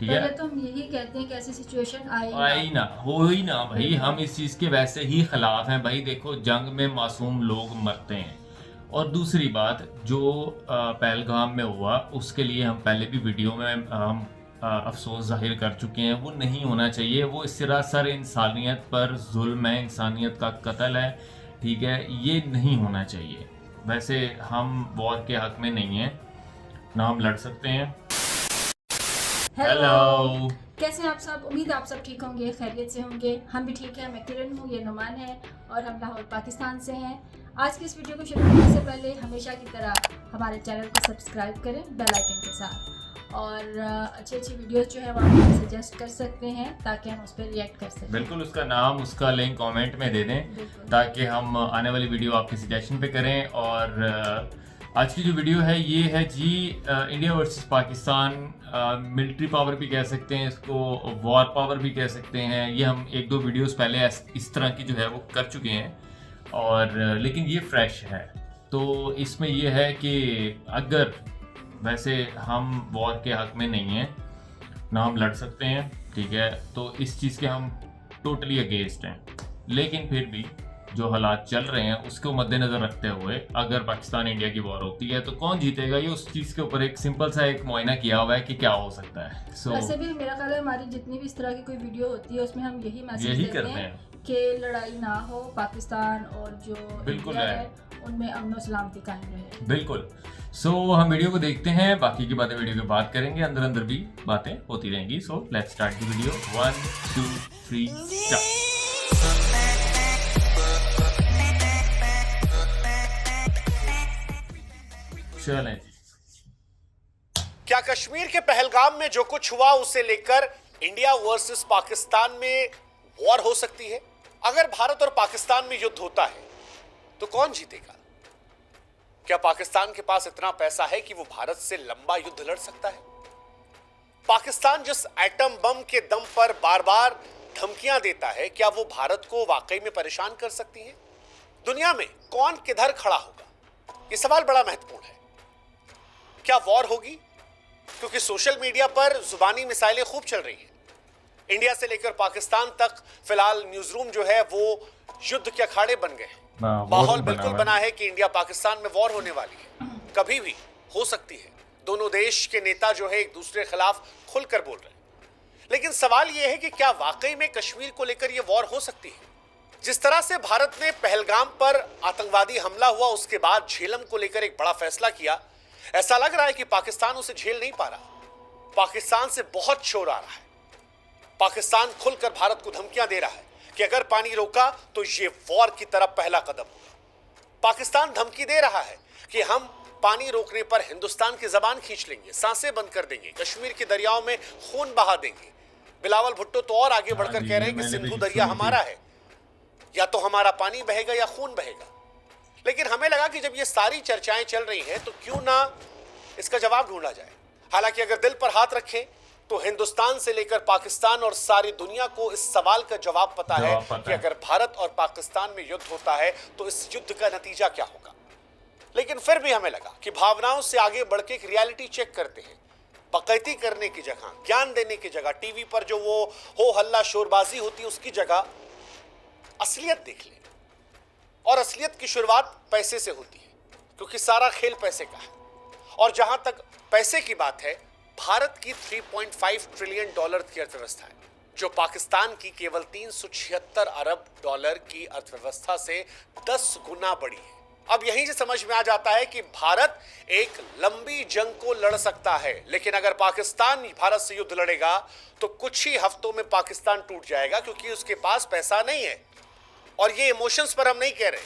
ठीक है। पहले तो हम यही कहते हैं कि ऐसी सिचुएशन आई ना हो ही ना भाई, हम इस चीज़ के वैसे ही खिलाफ हैं भाई। देखो, जंग में मासूम लोग मरते हैं। और दूसरी बात, जो पहलगाम में हुआ उसके लिए हम पहले भी वीडियो में हम अफसोस जाहिर कर चुके हैं। वो नहीं होना चाहिए। वो सरासर इंसानियत पर जुल्म है, इंसानियत का कत्ल है। ठीक है, ये नहीं होना चाहिए। वैसे हम वॉर के हक में नहीं हैं, ना हम लड़ सकते हैं। Hello, hello. कैसे हैं आप सब? उम्मीद है आप सब ठीक होंगे, खैरियत से होंगे। हम भी ठीक हैं। मैं किरण हूँ, ये नुमान है और हम लाहौर पाकिस्तान से हैं। आज की इस वीडियो को शुरू करने से पहले हमेशा की तरह हमारे चैनल को सब्सक्राइब करें बेल आइकन के साथ, और अच्छी अच्छी वीडियोस जो है वो आप हमें सजेस्ट कर सकते हैं ताकि हम उस पर रिएक्ट कर सकें। बिल्कुल, उसका नाम, उसका लिंक कमेंट में दे दें बिल्कुल। ताकि हम आने वाली वीडियो आपके सजेशन पे करें। और आज की जो वीडियो है ये है जी, India versus Pakistan. Military power भी कह सकते हैं इसको, वॉर पावर भी कह सकते हैं। ये हम एक दो वीडियोस पहले इस तरह की जो है वो कर चुके हैं, और लेकिन ये फ्रेश है। तो इसमें ये है कि अगर, वैसे हम वॉर के हक में नहीं हैं, ना हम लड़ सकते हैं। ठीक है, तो इस चीज़ के हम टोटली अगेंस्ट हैं। लेकिन फिर भी जो हालात चल रहे हैं उसको मद्देनज़र रखते हुए अगर पाकिस्तान इंडिया की वॉर होती है तो कौन जीतेगा, ये उस चीज़ के ऊपर एक सिंपल सा एक मुआयना किया हुआ है कि क्या हो सकता है। वैसे भी मेरा ख्याल है हमारी जितनी भी इस तरह की कोई वीडियो होती है उसमें हम यही मैसेज यही देते करते हैं हैं। कि लड़ाई ना हो, पाकिस्तान और जो बिल्कुल इंडिया है। है उनमें अमन और सलामती कायम रहे। बिल्कुल। सो हम वीडियो को देखते हैं, बाकी की बातें वीडियो के बाद करेंगे। अंदर अंदर भी बातें होती रहेंगी। So let's start the video. 1 2 3 start. चलें जी। क्या कश्मीर के पहलगाम में जो कुछ हुआ उसे लेकर इंडिया वर्सेस पाकिस्तान में वॉर हो सकती है? अगर भारत और पाकिस्तान में युद्ध होता है तो कौन जीतेगा? क्या पाकिस्तान के पास इतना पैसा है कि वो भारत से लंबा युद्ध लड़ सकता है? पाकिस्तान जिस एटम बम के दम पर बार बार धमकियां देता है, क्या वो भारत को वाकई में परेशान कर सकती है? दुनिया में कौन किधर खड़ा होगा, यह सवाल बड़ा महत्वपूर्ण है। क्या वॉर होगी? क्योंकि सोशल मीडिया पर जुबानी मिसाइलें खूब चल रही हैं। इंडिया से लेकर पाकिस्तान तक फिलहाल न्यूज रूम जो है वो युद्ध के अखाड़े बन गए हैं। माहौल बिल्कुल बना है कि इंडिया पाकिस्तान में वॉर होने वाली है, कभी भी हो सकती है। दोनों देश के नेता जो है एक दूसरे के खिलाफ खुलकर बोल रहे हैं। लेकिन सवाल यह है कि क्या वाकई में कश्मीर को लेकर यह वॉर हो सकती है? जिस तरह से भारत ने पहलगाम पर आतंकवादी हमला हुआ उसके बाद झेलम को लेकर एक बड़ा फैसला किया, ऐसा लग रहा है कि पाकिस्तान उसे झेल नहीं पा रहा। पाकिस्तान से बहुत शोर आ रहा है। पाकिस्तान खुलकर भारत को धमकियां दे रहा है कि अगर पानी रोका तो यह वॉर की तरफ पहला कदम होगा। पाकिस्तान धमकी दे रहा है कि हम पानी रोकने पर हिंदुस्तान की जबान खींच लेंगे, सांसें बंद कर देंगे, कश्मीर के दरियाओं में खून बहा देंगे। बिलावल भुट्टो तो और आगे बढ़कर कह रहे हैं कि सिंधु दरिया हमारा है, या तो हमारा पानी बहेगा या खून बहेगा। लेकिन हमें लगा कि जब ये सारी चर्चाएं चल रही हैं तो क्यों ना इसका जवाब ढूंढा जाए। हालांकि अगर दिल पर हाथ रखें तो हिंदुस्तान से लेकर पाकिस्तान और सारी दुनिया को इस सवाल का जवाब पता है कि अगर भारत और पाकिस्तान में युद्ध होता है तो इस युद्ध का नतीजा क्या होगा। लेकिन फिर भी हमें लगा कि भावनाओं से आगे बढ़ के एक रियलिटी चेक करते हैं। बकैती करने की जगह, ज्ञान देने की जगह, टीवी पर जो वो हो हल्ला शोरबाजी होती है उसकी जगह असलियत देख लें। और असलियत की शुरुआत पैसे से होती है, क्योंकि सारा खेल पैसे का है। और जहां तक पैसे की बात है, भारत की 3.5 ट्रिलियन डॉलर की अर्थव्यवस्था है, जो पाकिस्तान की केवल 376 अरब डॉलर की अर्थव्यवस्था से 10 गुना बड़ी है। अब यहीं से समझ में आ जाता है कि भारत एक लंबी जंग को लड़ सकता है, लेकिन अगर पाकिस्तान भारत से युद्ध लड़ेगा तो कुछ ही हफ्तों में पाकिस्तान टूट जाएगा, क्योंकि उसके पास पैसा नहीं है। और ये इमोशंस पर हम नहीं कह रहे,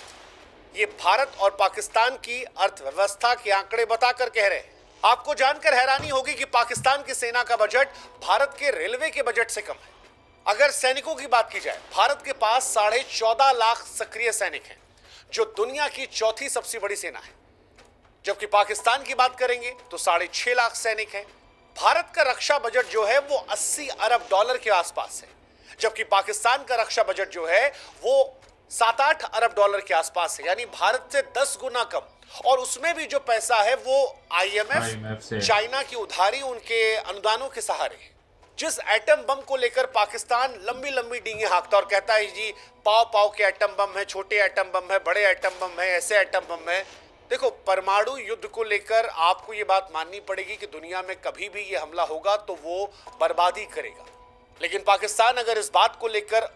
ये भारत और पाकिस्तान की अर्थव्यवस्था के आंकड़े बताकर कह रहे हैं। आपको जानकर हैरानी होगी कि पाकिस्तान की सेना का बजट भारत के रेलवे के बजट से कम है। अगर सैनिकों की बात की जाए, भारत के पास 14.5 लाख सक्रिय सैनिक हैं, जो दुनिया की चौथी सबसे बड़ी सेना है। जबकि पाकिस्तान की बात करेंगे तो 6.5 लाख सैनिक हैं। भारत का रक्षा बजट जो है वो 80 अरब डॉलर के आसपास है, जबकि पाकिस्तान का रक्षा बजट जो है वो 7-8 अरब डॉलर के आसपास है, यानी भारत से 10 गुना कम। और उसमें भी जो पैसा है वो आईएमएफ, चाइना की उधारी, उनके अनुदानों के सहारे है। जिस एटम बम को लेकर पाकिस्तान लंबी लंबी डींगे हाँकता और कहता है जी पाव पाव के एटम बम है, छोटे एटम बम है, बड़े एटम बम है, ऐसे एटम बम है। देखो, परमाणु युद्ध को लेकर आपको ये बात माननी पड़ेगी कि दुनिया में कभी भी ये हमला होगा तो वो बर्बादी करेगा। लेकिन पाकिस्तान अगर इस बात को लेकर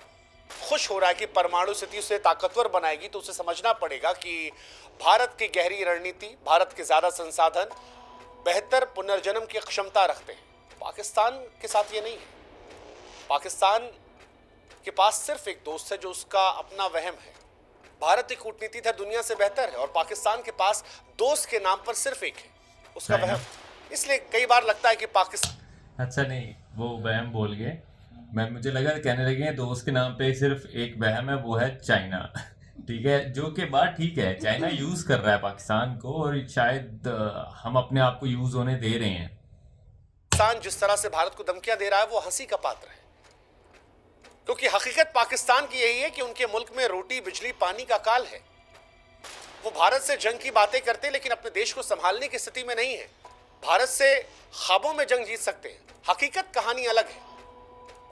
खुश हो रहा है कि परमाणु स्थिति उसे ताकतवर बनाएगी, तो उसे समझना पड़ेगा कि भारत की गहरी रणनीति, भारत के ज्यादा संसाधन, बेहतर पुनर्जन्म की क्षमता रखते हैं। पाकिस्तान के साथ ये नहीं है। पाकिस्तान के पास सिर्फ एक दोस्त है जो उसका अपना वहम है। भारत की कूटनीति था दुनिया से बेहतर है और पाकिस्तान के पास दोस्त के नाम पर सिर्फ एक है, उसका वहम। इसलिए कई बार लगता है कि पाकिस्तान, अच्छा नहीं, वो वहम बोल गए, मुझे लगा कहने लगे दोस्त के नाम पे सिर्फ एक वहम है, वो है चाइना। ठीक है, जो कि बात ठीक है, चाइना यूज कर रहा है पाकिस्तान को और शायद हम अपने आप को यूज होने दे रहे हैं। पाकिस्तान जिस तरह से भारत को धमकियां दे रहा है वो हंसी का पात्र है, क्योंकि हकीकत पाकिस्तान की यही है कि उनके मुल्क में रोटी बिजली पानी का काल है। वो भारत से जंग की बातें करते हैं लेकिन अपने देश को संभालने की स्थिति में नहीं है। भारत से ख्वाबों में जंग जीत सकते हैं, हकीकत कहानी अलग है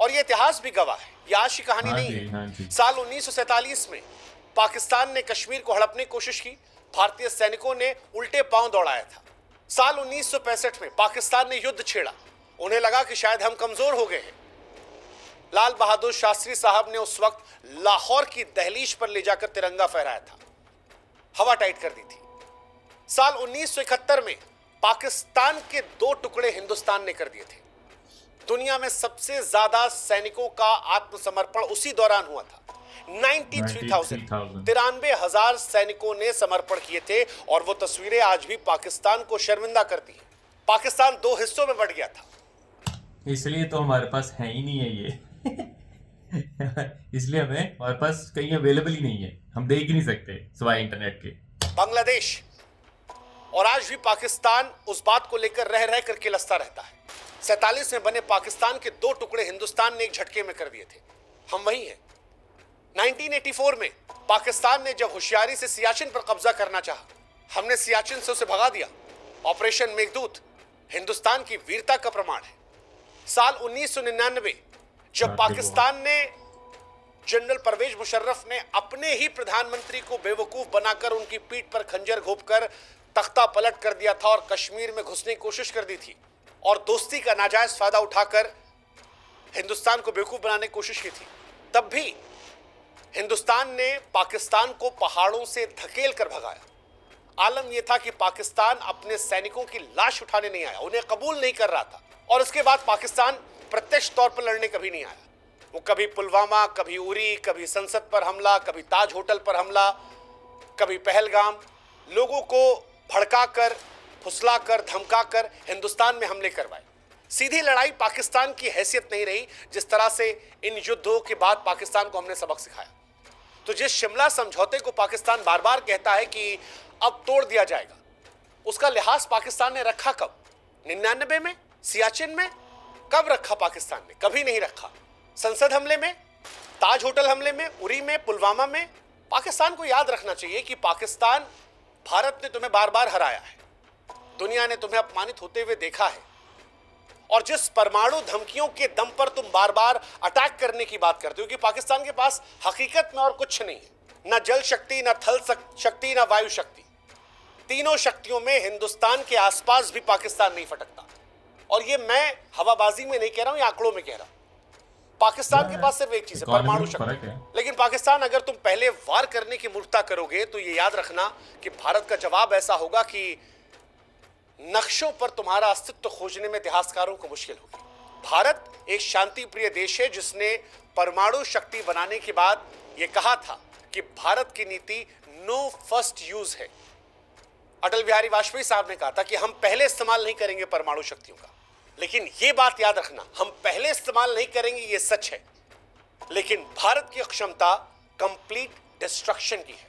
और ये इतिहास भी गवाह है, ये आज की कहानी नहीं है। साल 1947 में पाकिस्तान ने कश्मीर को हड़पने की कोशिश की, भारतीय सैनिकों ने उल्टे पांव दौड़ाया था। साल 1965 में पाकिस्तान ने युद्ध छेड़ा, उन्हें लगा कि शायद हम कमजोर हो गए हैं। लाल बहादुर शास्त्री साहब ने उस वक्त लाहौर की दहलीज पर ले जाकर तिरंगा फहराया था, हवा टाइट कर दी थी। साल 1971 में पाकिस्तान के 2 टुकड़े हिंदुस्तान ने कर दिए थे। दुनिया में सबसे ज्यादा सैनिकों का आत्मसमर्पण उसी दौरान हुआ था। 93,000 सैनिकों ने समर्पण किए थे और वो तस्वीरें आज भी पाकिस्तान को शर्मिंदा करती हैं। पाकिस्तान 2 हिस्सों में बंट गया था, इसलिए तो हमारे पास है ही नहीं है ये। इसलिए हमारे पास कहीं अवेलेबल ही नहीं है, हम देख ही नहीं सकते सिवाय इंटरनेट के। बांग्लादेश, और आज भी पाकिस्तान उस बात को लेकर रह रह कर किलसता रहता है। 47 में बने पाकिस्तान के 2 टुकड़े हिंदुस्तान ने एक झटके में कर दिए थे, हम वही हैं। 1984 में पाकिस्तान ने जब होशियारी से सियाचिन पर कब्जा करना चाहा, हमने सियाचिन से उसे भगा दिया। ऑपरेशन मेघदूत हिंदुस्तान की वीरता का प्रमाण है। साल 1999 जब पाकिस्तान ने जनरल परवेज मुशर्रफ ने अपने ही प्रधानमंत्री को बेवकूफ बनाकर उनकी पीठ पर खंजर घोंपकर तख्ता पलट कर दिया था और कश्मीर में घुसने की कोशिश कर दी थी और दोस्ती का नाजायज फायदा उठाकर हिंदुस्तान को बेवकूफ बनाने की कोशिश की थी, तब भी हिंदुस्तान ने पाकिस्तान को पहाड़ों से धकेल कर भगाया। आलम यह था कि पाकिस्तान अपने सैनिकों की लाश उठाने नहीं आया, उन्हें कबूल नहीं कर रहा था। और उसके बाद पाकिस्तान प्रत्यक्ष तौर पर लड़ने कभी नहीं आया। वो कभी पुलवामा, कभी उरी, कभी संसद पर हमला, कभी ताज होटल पर हमला, कभी पहलगाम, लोगों को भड़काकर, फुसलाकर, धमकाकर हिंदुस्तान में हमले करवाए। सीधी लड़ाई पाकिस्तान की हैसियत नहीं रही। जिस तरह से इन युद्धों के बाद पाकिस्तान को हमने सबक सिखाया, तो जिस शिमला समझौते को पाकिस्तान बार बार कहता है कि अब तोड़ दिया जाएगा, उसका लिहाज पाकिस्तान ने रखा कब? 99 में सियाचिन में कब रखा पाकिस्तान ने? कभी नहीं रखा। संसद हमले में, ताज होटल हमले में, उरी में, पुलवामा में। पाकिस्तान को याद रखना चाहिए कि पाकिस्तान, भारत ने तुम्हें बार बार हराया है, दुनिया ने तुम्हें अपमानित होते हुए देखा है, और जिस परमाणु धमकियों के दम पर तुम बार बार अटैक करने की बात करते हो कि पाकिस्तान के पास हकीकत में और कुछ नहीं है, ना जल शक्ति, ना थल शक्ति, ना वायु शक्ति। तीनों शक्तियों में हिंदुस्तान के आसपास भी पाकिस्तान नहीं फटकता। और ये मैं हवाबाजी में नहीं कह रहा हूं, ये आंकड़ों में कह रहा हूं। पाकिस्तान के पास सिर्फ एक चीज है, परमाणु शक्ति। लेकिन पाकिस्तान, अगर तुम पहले वार करने की मूर्खता करोगे तो ये याद रखना कि भारत का जवाब ऐसा होगा कि नक्शों पर तुम्हारा अस्तित्व खोजने में इतिहासकारों को मुश्किल होगी। भारत एक शांति प्रिय देश है जिसने परमाणु शक्ति बनाने के बाद यह कहा था कि भारत की नीति नो फर्स्ट यूज है। अटल बिहारी वाजपेयी साहब ने कहा था कि हम पहले इस्तेमाल नहीं करेंगे परमाणु शक्तियों का। लेकिन यह बात याद रखना, हम पहले इस्तेमाल नहीं करेंगे, यह सच है, लेकिन भारत की क्षमता कंप्लीट डिस्ट्रक्शन की है।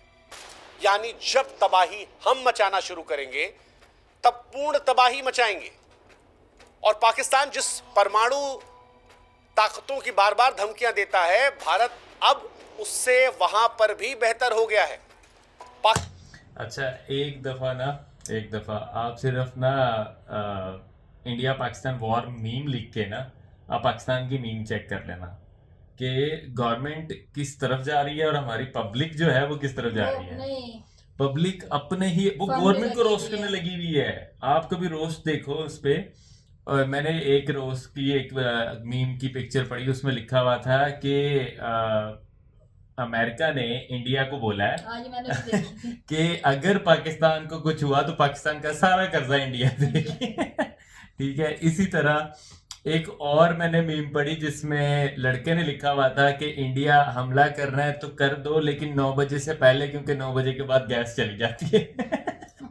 यानी जब तबाही हम मचाना शुरू करेंगे तब पूर्ण तबाही मचाएंगे। और पाकिस्तान जिस परमाणु ताकतों की बार बार धमकियां देता है, भारत अब उससे वहां पर भी बेहतर हो गया है। अच्छा, एक दफा आप सिर्फ ना इंडिया पाकिस्तान वॉर मीम लिख के ना आप पाकिस्तान की मीम चेक कर लेना कि गवर्नमेंट किस तरफ जा रही है और हमारी पब्लिक जो है वो किस तरफ जा रही है। नहीं पब्लिक अपने ही वो फन में गवर्नमेंट को लगी रोस्ट हुई करने है। लगी हुई है। आप कभी रोस्ट देखो उस पे। और मैंने एक रोस्ट की एक मीम की पिक्चर पढ़ी, उसमें लिखा हुआ था कि अमेरिका ने इंडिया को बोला है हाँ ये मैंने भी देखी थी। कि अगर पाकिस्तान को कुछ हुआ तो पाकिस्तान का सारा कर्जा इंडिया देगी। ठीक है, इसी तरह एक और मैंने मीम पढ़ी जिसमें लड़के ने लिखा हुआ था कि इंडिया हमला करना है तो कर दो, लेकिन 9 बजे से पहले, क्योंकि 9 बजे के बाद गैस चली जाती है।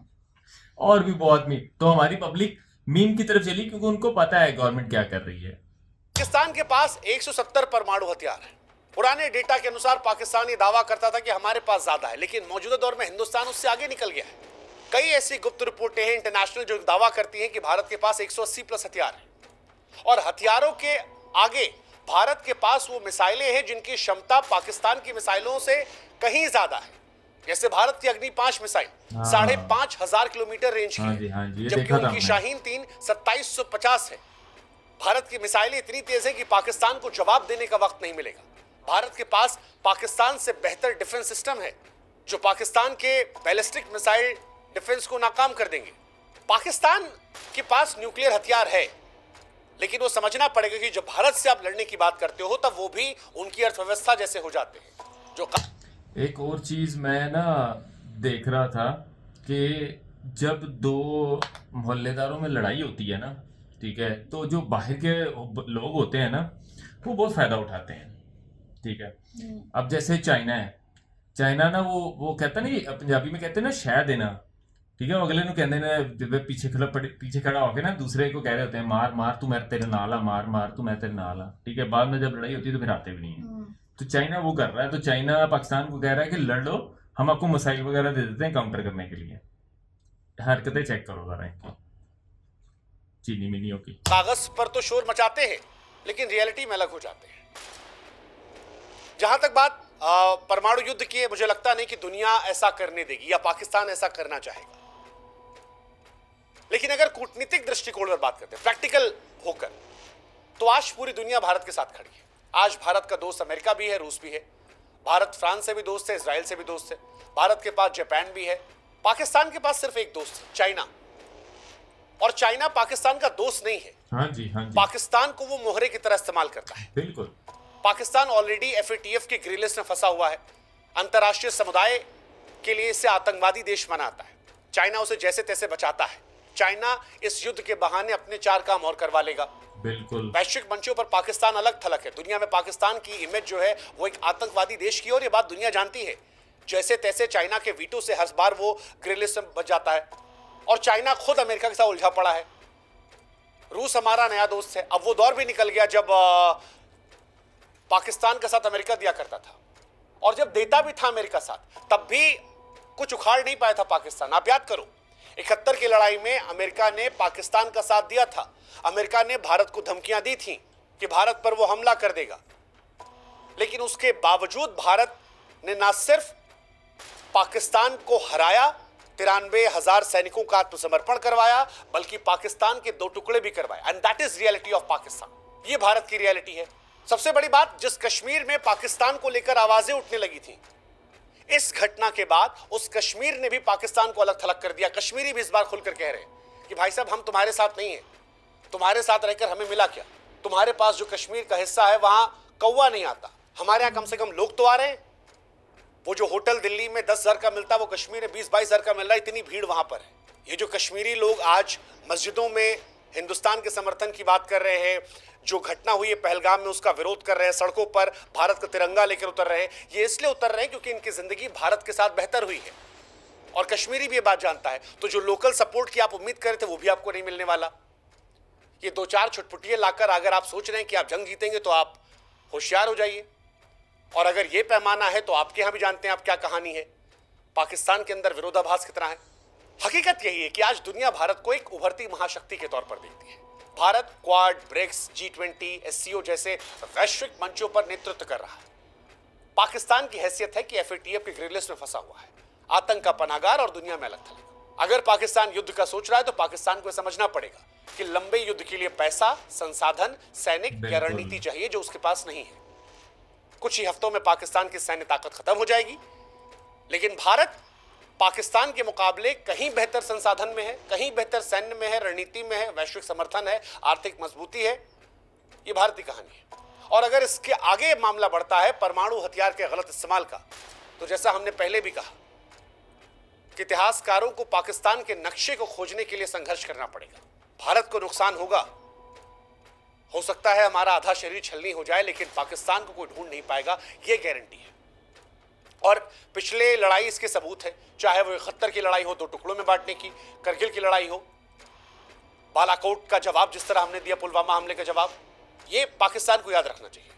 और भी बहुत मीम। तो हमारी पब्लिक मीम की तरफ चली क्योंकि उनको पता है गवर्नमेंट क्या कर रही है। पाकिस्तान के पास 170 परमाणु हथियार है। पुराने डेटा के अनुसार पाकिस्तान ये दावा करता था कि हमारे पास ज्यादा है, लेकिन मौजूदा दौर में हिंदुस्तान उससे आगे निकल गया है। कई ऐसी गुप्त रिपोर्टें हैं इंटरनेशनल जो दावा करती हैं कि भारत के पास 180 प्लस हथियार हैं, और हथियारों के आगे भारत के पास वो मिसाइलें हैं जिनकी क्षमता पाकिस्तान की मिसाइलों से कहीं ज्यादा है। जैसे भारत की अग्नि 5 मिसाइल 5,500 किलोमीटर रेंज की हाँ है, जी, हाँ जी, ये जबकि देखा था उनकी हमने। शाहीन 3 2750 है। भारत की मिसाइलें इतनी तेज है कि पाकिस्तान को जवाब देने का वक्त नहीं मिलेगा। भारत के पास पाकिस्तान से बेहतर डिफेंस सिस्टम है जो पाकिस्तान के बैलिस्टिक मिसाइल डिफेंस को नाकाम कर देंगे। पाकिस्तान के पास न्यूक्लियर हथियार है, लेकिन वो समझना पड़ेगा कि जब भारत से आप लड़ने की बात करते हो तब वो भी उनकी अर्थव्यवस्था जैसे हो जाते हैं जो एक और चीज मैं ना देख रहा था कि जब दो मोहल्लेदारों में लड़ाई होती है ना, ठीक है, तो जो बाहर के लोग होते हैं ना वो बहुत फायदा उठाते हैं। ठीक है, अब जैसे चाइना है, चाइना ना वो कहता नहीं, पंजाबी में कहते हैं ना शह देना। ठीक है, वो अगले ਨੂੰ ਕਹਿੰਦੇ ਨੇ ਜਿਵੇਂ पीछे खड़ा होके ना दूसरे को कह रहे होते हैं मार मार तू मैं तेरे नाल आ, मार मार तू मैं तेरे नाल आ। ठीक है, बाद में जब लड़ाई होती है तो फिर आते भी नहीं है। तो चाइना वो कर रहा है, तो चाइना पाकिस्तान को कह रहा है कि लड़ लो, हम आपको मिसाइल वगैरह दे देते हैं काउंटर करने के लिए। हरकतें चेक करो जरा इनकी, चीनी मिनियों की। कागज पर तो शोर मचाते हैं लेकिन रियलिटी में अलग हो जाते हैं। जहां तक बात परमाणु युद्ध की है, मुझे लगता नहीं कि दुनिया ऐसा करने देगी या पाकिस्तान ऐसा करना चाहेगा। लेकिन अगर कूटनीतिक दृष्टिकोण पर बात करते हैं, प्रैक्टिकल होकर, तो आज पूरी दुनिया भारत के साथ खड़ी है। आज भारत का दोस्त अमेरिका भी है, रूस भी है। भारत फ्रांस से भी दोस्त है, इजराइल से भी दोस्त है। भारत के पास जापान भी है। पाकिस्तान के पास सिर्फ एक दोस्त है, चाइना। और चाइना पाकिस्तान का दोस्त नहीं है। हाँ जी, हाँ जी, पाकिस्तान को वो मोहरे की तरह इस्तेमाल करता है। बिल्कुल। पाकिस्तान ऑलरेडी FATF के ग्रे लिस्ट में फंसा हुआ है। अंतर्राष्ट्रीय समुदाय के लिए इसे आतंकवादी देश बनाता है। चाइना उसे जैसे तैसे बचाता है। चाइना इस युद्ध के बहाने अपने 4 काम और करवा लेगा। बिल्कुल। वैश्विक मंचों पर पाकिस्तान अलग थलग है। दुनिया में पाकिस्तान की इमेज जो है वो एक आतंकवादी देश की, और ये बात दुनिया जानती है। जैसे तैसे चाइना के वीटो से हर बार वो ग्रे लिस्ट में बच जाता है, और चाइना खुद अमेरिका के साथ उलझा पड़ा है। रूस हमारा नया दोस्त है। अब वो दौर भी निकल गया जब पाकिस्तान के साथ अमेरिका दिया करता था, और जब देता भी था अमेरिका साथ, तब भी कुछ उखाड़ नहीं पाया था पाकिस्तान। आप याद करो, 71 की लड़ाई में अमेरिका ने पाकिस्तान का साथ दिया था। अमेरिका ने भारत को धमकियां दी थी कि भारत पर वो हमला कर देगा, लेकिन उसके बावजूद भारत ने ना सिर्फ पाकिस्तान को हराया, 93,000 सैनिकों का आत्मसमर्पण करवाया, बल्कि पाकिस्तान के 2 टुकड़े भी करवाए। And that is reality of Pakistan. ये भारत की रियलिटी है। सबसे बड़ी बात, जिस कश्मीर में पाकिस्तान को लेकर आवाजें उठने लगी थी, इस घटना के बाद उस कश्मीर ने भी पाकिस्तान को अलग थलग कर दिया। कश्मीरी भी इस बार खुलकर कह रहे हैं कि भाई साहब, हम तुम्हारे साथ नहीं है। तुम्हारे साथ रहकर हमें मिला क्या? तुम्हारे पास जो कश्मीर का हिस्सा है वहां कौवा नहीं आता। हमारे यहां कम से कम लोग तो आ रहे हैं। वो जो होटल दिल्ली में 10,000 का मिलता है, वो कश्मीर में 20-22,000 का मिल रहा है। इतनी भीड़ वहां पर है। ये जो कश्मीरी लोग आज मस्जिदों में हिंदुस्तान के समर्थन की बात कर रहे हैं, जो घटना हुई है पहलगाम में उसका विरोध कर रहे हैं, सड़कों पर भारत का तिरंगा लेकर उतर रहे हैं, ये इसलिए उतर रहे हैं क्योंकि इनकी जिंदगी भारत के साथ बेहतर हुई है। और कश्मीरी भी ये बात जानता है। तो जो लोकल सपोर्ट की आप उम्मीद कर रहे थे, वो भी आपको नहीं मिलने वाला। ये 2-4 छुटपुटिये लाकर अगर आप सोच रहे हैं कि आप जंग जीतेंगे, तो आप होशियार हो जाइए। और अगर ये पैमाना है, तो आपके यहां भी जानते हैं आप क्या कहानी है। पाकिस्तान के अंदर विरोधाभास कितना है। हकीकत यही है कि आज दुनिया भारत को एक उभरती महाशक्ति के तौर पर देखती है। Bharat quad, BRICS, G20, SCO जैसे वैश्विक मंचों पर नेतृत्व कर रहा है। पाकिस्तान की हैसियत है कि FATF के ग्रे लिस्ट में फंसा हुआ है, आतंक का पनाहगार और दुनिया में अलग थलग। अगर पाकिस्तान युद्ध का सोच रहा है, तो पाकिस्तान को समझना पड़ेगा कि लंबे युद्ध के लिए पैसा, संसाधन, सैनिक या बिल्कुल। रणनीति चाहिए जो उसके पास नहीं है। कुछ ही हफ्तों में पाकिस्तान की सैन्य ताकत खत्म हो जाएगी, लेकिन भारत पाकिस्तान के मुकाबले कहीं बेहतर संसाधन में है, कहीं बेहतर सैन्य में है, रणनीति में है, वैश्विक समर्थन है, आर्थिक मजबूती है। ये भारत की कहानी है। और अगर इसके आगे मामला बढ़ता है परमाणु हथियार के गलत इस्तेमाल का, तो जैसा हमने पहले भी कहा कि इतिहासकारों को पाकिस्तान के नक्शे को खोजने के लिए संघर्ष करना पड़ेगा। भारत को नुकसान होगा, हो सकता है हमारा आधा शरीर छलनी हो जाए, लेकिन पाकिस्तान को कोई ढूंढ नहीं पाएगा, यह गारंटी है। और पिछले लड़ाई इसके सबूत है, चाहे वो 71 की लड़ाई हो 2 टुकड़ों में बांटने की, करगिल की लड़ाई हो, बालाकोट का जवाब जिस तरह हमने दिया, पुलवामा हमले का जवाब, ये पाकिस्तान को याद रखना चाहिए।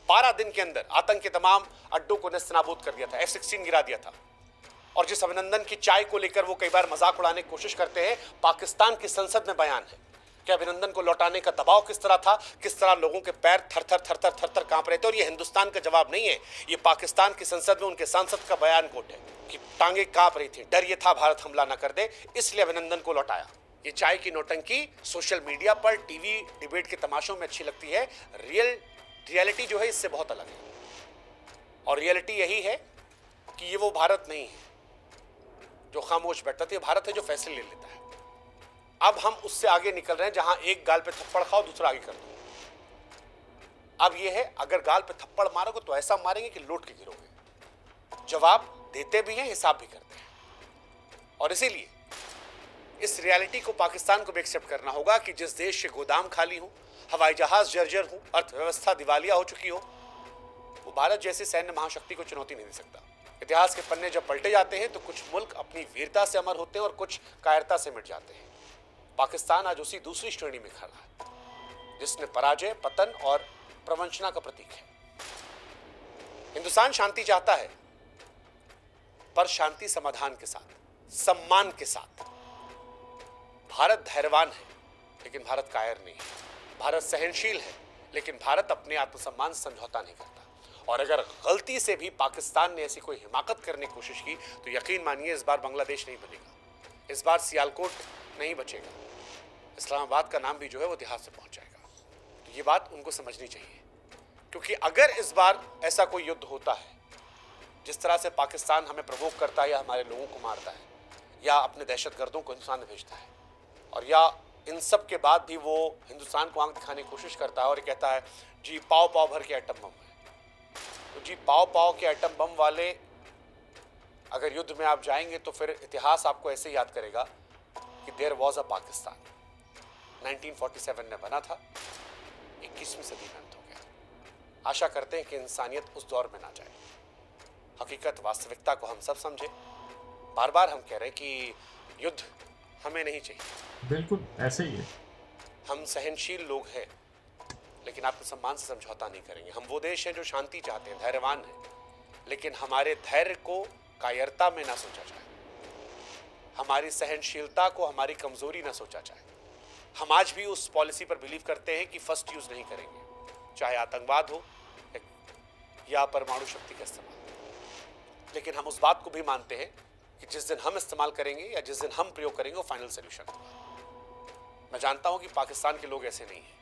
12 दिन के अंदर आतंक के तमाम अड्डों को नेस्तनाबूद कर दिया था, F-16 गिरा दिया था। और जिस अभिनंदन की चाय को लेकर वो कई बार मजाक उड़ाने की कोशिश करते हैं, पाकिस्तान की संसद में बयान है कि अभिनंदन को लौटाने का दबाव किस तरह था, किस तरह लोगों के पैर थर थर कांप रहे थे। और ये हिंदुस्तान का जवाब नहीं है, ये पाकिस्तान की संसद में उनके सांसद का बयान कोट है कि टांगे कांप रही थी, डर ये था भारत हमला न कर दे, इसलिए अभिनंदन को लौटाया। ये चाय की नौटंकी सोशल मीडिया पर, टीवी डिबेट के तमाशों में अच्छी लगती है, रियलिटी जो है इससे बहुत अलग है। और रियलिटी यही है कि ये वो भारत नहीं है जो खामोश बैठता था, ये भारत है जो फैसले ले लेता है। अब हम उससे आगे निकल रहे हैं, जहां एक गाल पे थप्पड़ खाओ दूसरा आगे कर दो। अब ये है, अगर गाल पे थप्पड़ मारोगे तो ऐसा मारेंगे कि लौट के गिरोगे। जवाब देते भी हैं, हिसाब भी करते हैं। और इसीलिए इस रियलिटी को पाकिस्तान को भी एक्सेप्ट करना होगा कि जिस देश के गोदाम खाली हो, हवाई जहाज जर्जर हो, अर्थव्यवस्था दिवालिया हो चुकी हो, वो भारत जैसी सैन्य महाशक्ति को चुनौती नहीं दे सकता। इतिहास के पन्ने जब पलटे जाते हैं तो कुछ मुल्क अपनी वीरता से अमर होते हैं और कुछ कायरता से मिट जाते हैं। पाकिस्तान आज उसी दूसरी श्रेणी में खड़ा है, जिसने पराजय, पतन और प्रवंचना का प्रतीक है। हिंदुस्तान शांति चाहता है, पर शांति समाधान के साथ, सम्मान के साथ। भारत धैर्यवान है, लेकिन भारत कायर नहीं है। भारत सहनशील है, लेकिन भारत अपने आत्मसम्मान से समझौता नहीं करता। और अगर गलती से भी पाकिस्तान ने ऐसी कोई हिमाकत करने की कोशिश की तो यकीन मानिए इस बार बांग्लादेश नहीं बनेगा, इस बार सियालकोट नहीं बचेगा, इस्लामाबाद का नाम भी जो है वो इतिहास से पहुंच जाएगा। तो ये बात उनको समझनी चाहिए, क्योंकि अगर इस बार ऐसा कोई युद्ध होता है, जिस तरह से पाकिस्तान हमें प्रवोक करता है या हमारे लोगों को मारता है या अपने दहशतगर्दों को हिंदुस्तान में भेजता है, और या इन सब के बाद भी वो हिंदुस्तान को आंख दिखाने की कोशिश करता है और कहता है जी पाव पाव भर के एटम बम है, तो जी पाव पाव के एटम बम वाले अगर युद्ध में आप जाएंगे तो फिर इतिहास आपको ऐसे याद करेगा कि देयर वॉज अ पाकिस्तान, 1947 में बना था, 21वीं सदी में अंत हो गया। आशा करते हैं कि इंसानियत उस दौर में ना जाए, हकीकत वास्तविकता को हम सब समझे। बार बार हम कह रहे हैं कि युद्ध हमें नहीं चाहिए, बिल्कुल ऐसे ही है। हम सहनशील लोग हैं, लेकिन आत्मसम्मान से समझौता नहीं करेंगे। हम वो देश हैं जो शांति चाहते हैं, धैर्यवान हैं, लेकिन हमारे धैर्य को कायरता में ना सोचा जाए, हमारी सहनशीलता को हमारी कमजोरी ना सोचा जाए। हम आज भी उस पॉलिसी पर बिलीव करते हैं कि फर्स्ट यूज नहीं करेंगे, चाहे आतंकवाद हो या परमाणु शक्ति का इस्तेमाल। लेकिन हम उस बात को भी मानते हैं कि जिस दिन हम इस्तेमाल करेंगे या जिस दिन हम प्रयोग करेंगे वो फाइनल सोल्यूशन होगा। मैं जानता हूं कि पाकिस्तान के लोग ऐसे नहीं हैं।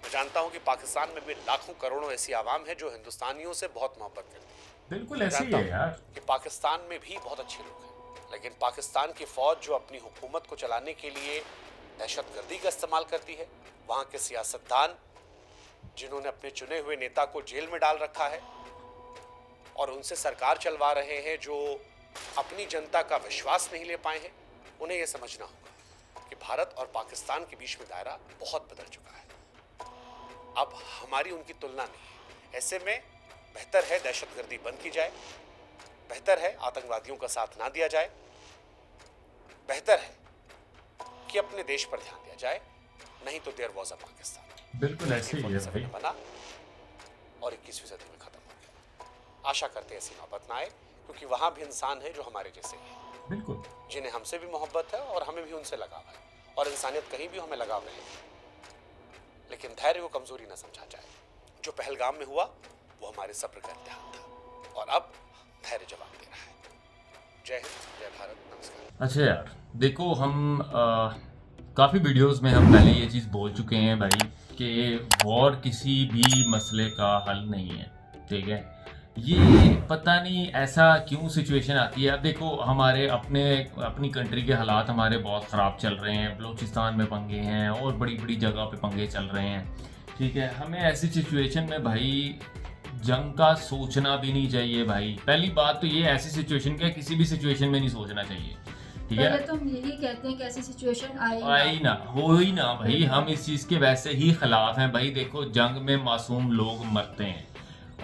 मैं जानता हूं कि पाकिस्तान में भी लाखों करोड़ों ऐसी आवाम है जो हिंदुस्तानियों से बहुत मोहब्बत करती है। बिल्कुल ऐसे ही है यार। कि पाकिस्तान में भी बहुत अच्छे लोग हैं, लेकिन पाकिस्तान की फौज जो अपनी हुकूमत को चलाने के लिए दहशतगर्दी का इस्तेमाल करती है, वहाँ के सियासतदान जिन्होंने अपने चुने हुए नेता को जेल में डाल रखा है और उनसे सरकार चलवा रहे हैं, जो अपनी जनता का विश्वास नहीं ले पाए हैं, उन्हें यह समझना होगा कि भारत और पाकिस्तान के बीच में दायरा बहुत बदल चुका है। अब हमारी उनकी तुलना नहीं है। ऐसे में बेहतर है दहशतगर्दी बंद की जाए, बेहतर है आतंकवादियों का साथ ना दिया जाए, बेहतर है कि अपने देश पर ध्यान दिया जाए, नहीं तो देयर वाज अ पाकिस्तान। बिल्कुल ऐसे ही है भाई। बना और 21वीं सदी में खत्म हो गया। आशा करते हैं ऐसी नौबत ना आए, क्योंकि वहां भी इंसान है जो हमारे जैसे हैं, बिल्कुल, जिन्हें हमसे भी मोहब्बत है और हमें भी उनसे लगाव है, और इंसानियत कहीं भी हमें लगाव रहेगी। लेकिन धैर्य को कमजोरी ना समझा जाए। जो पहलगाम में हुआ वो हमारे सब्र का इम्तिहान था, और अब धैर्य जवाब दे रहा है। जय हिंद, जय भारत, नमस्कार। अच्छा यार देखो, हम काफ़ी वीडियोस में हम पहले ये चीज़ बोल चुके हैं भाई कि वॉर किसी भी मसले का हल नहीं है, ठीक है। ये पता नहीं ऐसा क्यों सिचुएशन आती है। अब देखो हमारे अपनी कंट्री के हालात हमारे बहुत ख़राब चल रहे हैं, बलूचिस्तान में पंगे हैं और बड़ी बड़ी जगह पे पंगे चल रहे हैं, ठीक है। हमें ऐसी सिचुएशन में भाई जंग का सोचना भी नहीं चाहिए भाई। पहली बात तो ये ऐसी सिचुएशन का किसी भी सिचुएशन में नहीं सोचना चाहिए, ठीक है। पहले तो हम यही कहते हैं कि ऐसी सिचुएशन आई ना हो ही ना भाई, हम इस चीज़ के वैसे ही खिलाफ हैं भाई। देखो जंग में मासूम लोग मरते हैं,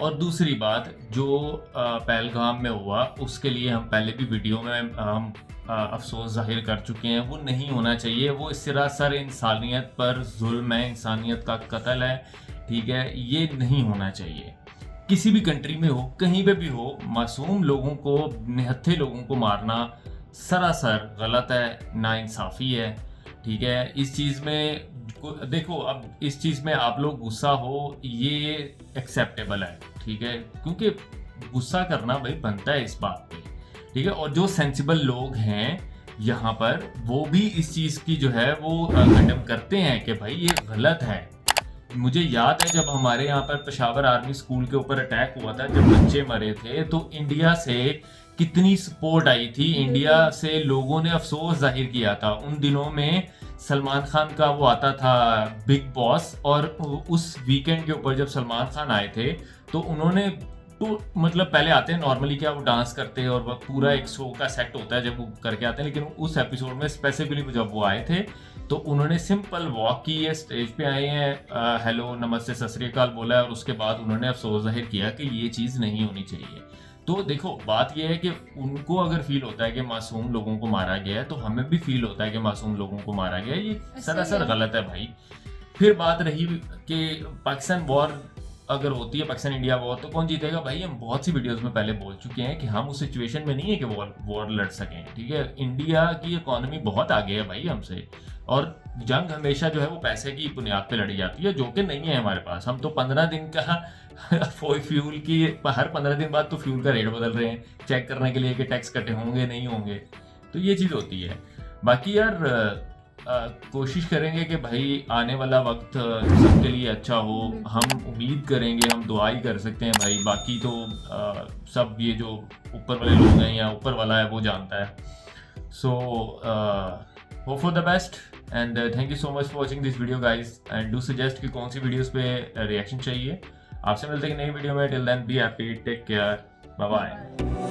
और दूसरी बात जो पहलगाम में हुआ उसके लिए हम पहले भी वीडियो में हम अफसोस जाहिर कर चुके हैं। वो नहीं होना चाहिए, वो सरासर इंसानियत पर जुल्म है, इंसानियत का कत्ल है, ठीक है। ये नहीं होना चाहिए किसी भी कंट्री में हो, कहीं पे भी हो। मासूम लोगों को, निहत्थे लोगों को मारना सरासर गलत है, नाइंसाफ़ी है, ठीक है। इस चीज़ में देखो, अब इस चीज़ में आप लोग गुस्सा हो ये एक्सेप्टेबल है, ठीक है, क्योंकि गुस्सा करना भाई बनता है इस बात पे, ठीक है। और जो सेंसिबल लोग हैं यहाँ पर वो भी इस चीज़ की जो है वो कंडेम करते हैं कि भाई ये गलत है। मुझे याद है जब हमारे यहाँ पर पेशावर आर्मी स्कूल के ऊपर अटैक हुआ था, जब बच्चे मरे थे, तो इंडिया से कितनी सपोर्ट आई थी। इंडिया से लोगों ने अफसोस जाहिर किया था। उन दिनों में सलमान खान का वो आता था बिग बॉस, और उस वीकेंड के ऊपर जब सलमान खान आए थे तो उन्होंने तो मतलब पहले आते हैं नॉर्मली क्या वो डांस करते हैं और वो पूरा एक शो का सेट होता है जब वो करके आते हैं, लेकिन उस एपिसोड में स्पेसिफिकली जब वो आए थे तो उन्होंने सिंपल वॉक की है, स्टेज पे आए हैं, हेलो नमस्ते सत श्री अकाल बोला है, और उसके बाद उन्होंने अफसोस जाहिर किया कि ये चीज़ नहीं होनी चाहिए। तो देखो बात यह है कि उनको अगर फील होता है कि मासूम लोगों को मारा गया है तो हमें भी फील होता है कि मासूम लोगों को मारा गया है, ये सरासर गलत है भाई। फिर बात रही कि पाकिस्तान वॉर अगर होती है, पाकिस्तान इंडिया वॉर, तो कौन जीतेगा भाई। हम बहुत सी वीडियोस में पहले बोल चुके हैं कि हम उस सिचुएशन में नहीं है कि वॉर लड़ सकें, ठीक है। इंडिया की इकोनॉमी बहुत आगे है भाई हमसे, और जंग हमेशा जो है वो पैसे की बुनियाद पे लड़ी जाती है, जो कि नहीं है हमारे पास। हम तो 15 दिन का फ्यूल की हर 15 दिन बाद तो फ्यूल का रेट बदल रहे हैं चेक करने के लिए कि टैक्स कटे होंगे नहीं होंगे, तो ये चीज़ होती है। बाकी यार कोशिश करेंगे कि भाई आने वाला वक्त सबके लिए अच्छा हो, हम उम्मीद करेंगे, हम दुआ ही कर सकते हैं भाई। बाकी तो सब ये जो ऊपर वाले लोग हैं या ऊपर वाला है वो जानता है। So hope for the best and thank you so much for watching this video guys, and do suggest कि कौन सी वीडियोस पे रिएक्शन चाहिए। आपसे मिलते हैं नई वीडियो में। Till then be happy, take care, bye bye.